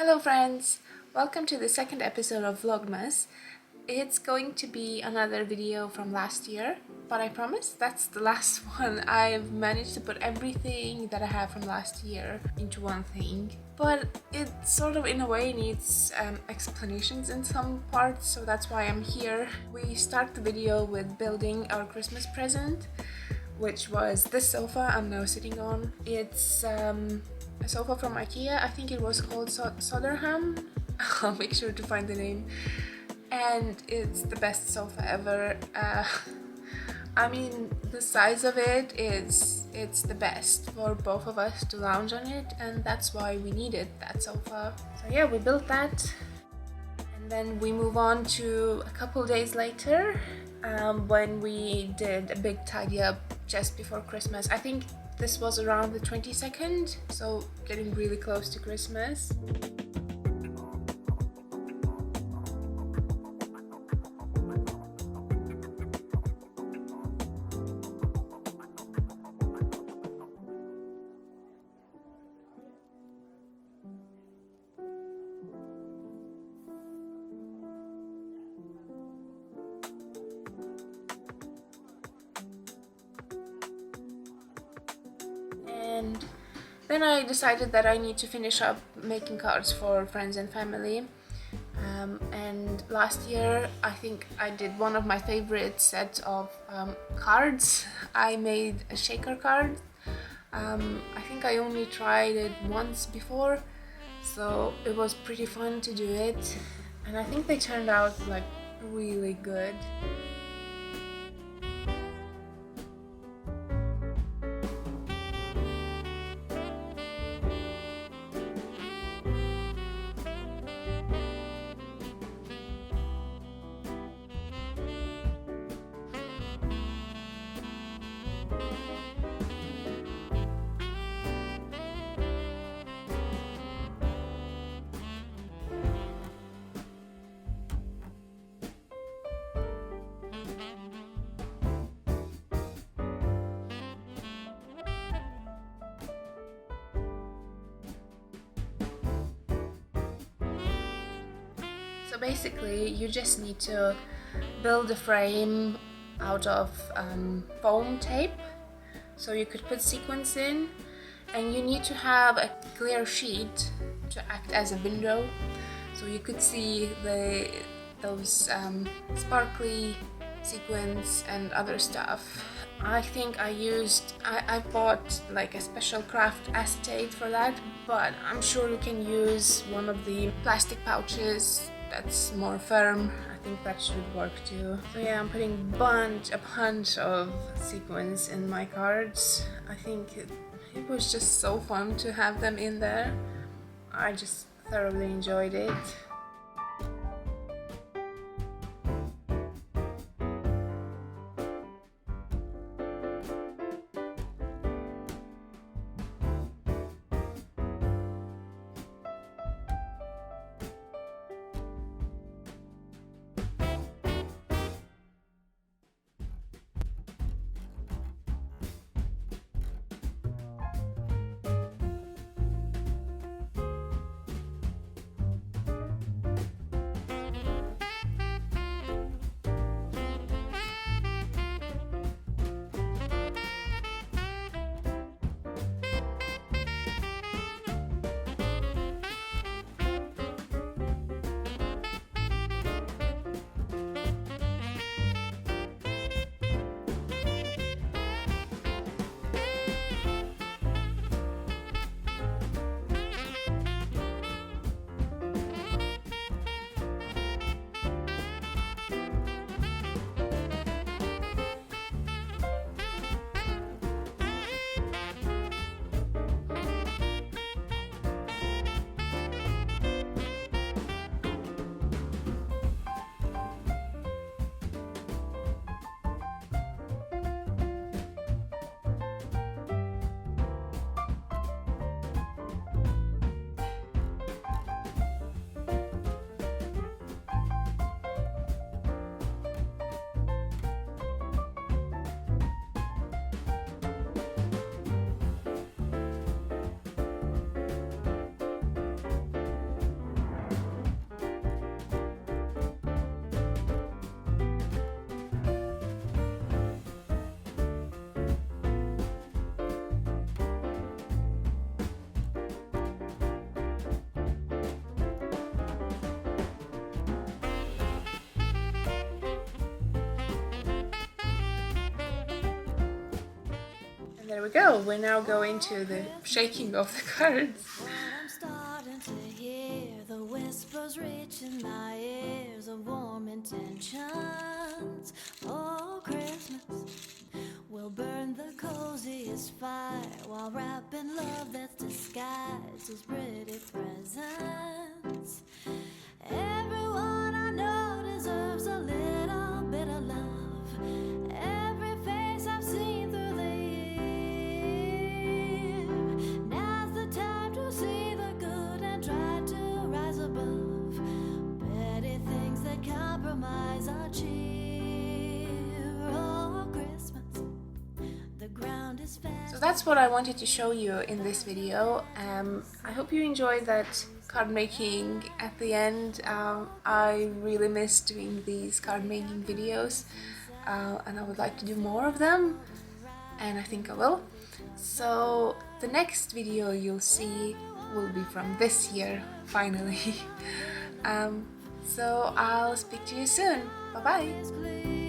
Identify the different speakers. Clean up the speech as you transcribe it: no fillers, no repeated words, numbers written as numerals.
Speaker 1: Hello friends! Welcome to the second episode of Vlogmas. It's going to be another video from last year, but I promise that's the last one. I've managed to put everything that I have from last year into one thing, but it sort of in a way needs explanations in some parts, so that's why I'm here. We start the video with building our Christmas present, which was this sofa I'm now sitting on. It's a sofa from IKEA. I think it was called Soderham. I'll make sure to find the name. And it's the best sofa ever. I mean, the size of it's the best for both of us to lounge on it, and that's why we needed that sofa. So yeah, we built that. And then we move on to a couple days later, when we did a big tidy up just before Christmas. I think this was around the 22nd, so getting really close to Christmas. And then I decided that I need to finish up making cards for friends and family. And last year I think I did one of my favorite sets of cards. I made a shaker card. I think I only tried it once before, so it was pretty fun to do it, and I think they turned out like really good. So basically you just need to build a frame out of foam tape, so you could put sequins in, and you need to have a clear sheet to act as a window, so you could see those sparkly sequins and other stuff. I think I bought like a special craft acetate for that, but I'm sure you can use one of the plastic pouches that's more firm. I think that should work too. So yeah, I'm putting a bunch of sequins in my cards. I think it was just so fun to have them in there. I just thoroughly enjoyed it. we go. We're now going to the shaking of the cards.
Speaker 2: I'm starting to hear the whispers reaching my ears of warm intentions. Oh, Christmas will burn the coziest fire while wrapping love that's disguised as pretty presents. Everyone I know deserves a little bit of love. Every face I've seen through the year. Now's the time to see the good and try to rise above petty things that compromise our cheer. Oh, Christmas, the ground is fast.
Speaker 1: So that's what I wanted to show you in this video. I hope you enjoyed that card making at the end. I really miss doing these card making videos, and I would like to do more of them, and I think I will. So the next video you'll see will be from this year, finally. So I'll speak to you soon. Bye bye.